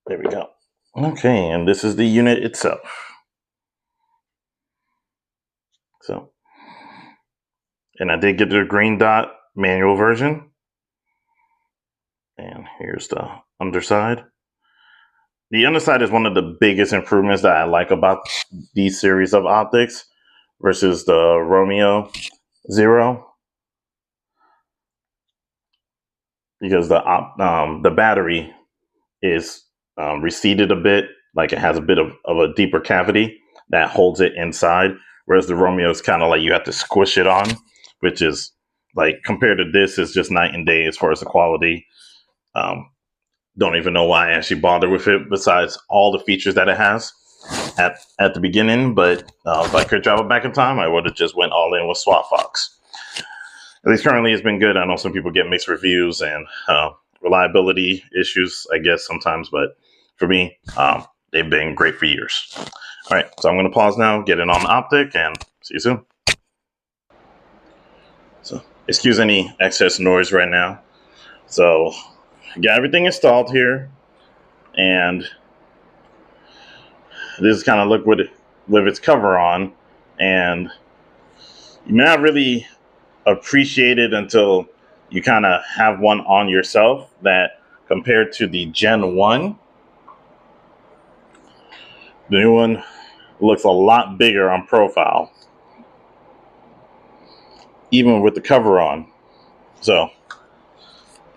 There we go. Okay, and this is the unit itself. So, and I did get the green dot manual version. And here's the underside. The underside is one of the biggest improvements that I like about these series of optics versus the Romeo Zero, because the battery is receded a bit, like it has a bit of a deeper cavity that holds it inside, whereas the Romeo is kind of like you have to squish it on, which is like compared to this is just night and day as far as the quality. Don't even know why I actually bother with it besides all the features that it has at the beginning, but if I could travel back in time, I would have just went all in with Swampfox. At least currently it's been good. I know some people get mixed reviews and reliability issues, I guess, sometimes, but for me, they've been great for years. All right, so I'm going to pause now, get it on the optic, and see you soon. So excuse any excess noise right now. So got everything installed here, and this is kind of look with its cover on, and you may not really appreciate it until you kind of have one on yourself, that compared to the Gen 1, the new one looks a lot bigger on profile, even with the cover on. So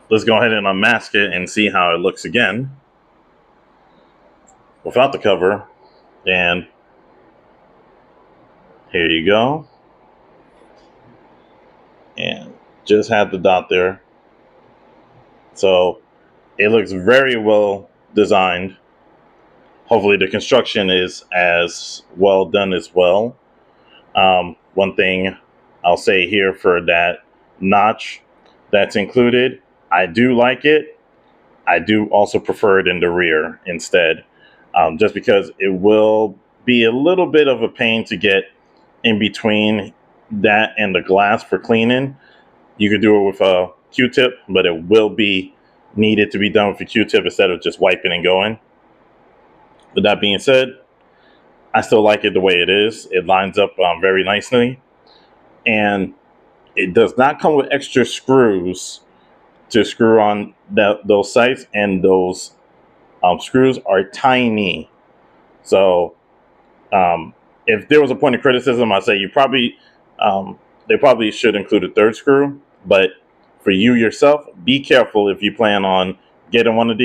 let's go ahead and unmask it and see how it looks again without the cover. And here you go. And just had the dot there. So it looks very well designed. Hopefully the construction is as well done as well. One thing I'll say here for that notch that's included, I do like it. I do also prefer it in the rear instead, just because it will be a little bit of a pain to get in between that and the glass for cleaning. You could do it with a Q-tip, but it will be needed to be done with a Q-tip instead of just wiping and going. With that being said, I still like it the way it is. It lines up very nicely, and it does not come with extra screws to screw on those sights, and those screws are tiny. So if there was a point of criticism, I'd say they probably should include a third screw. But for you yourself, be careful if you plan on getting one of these.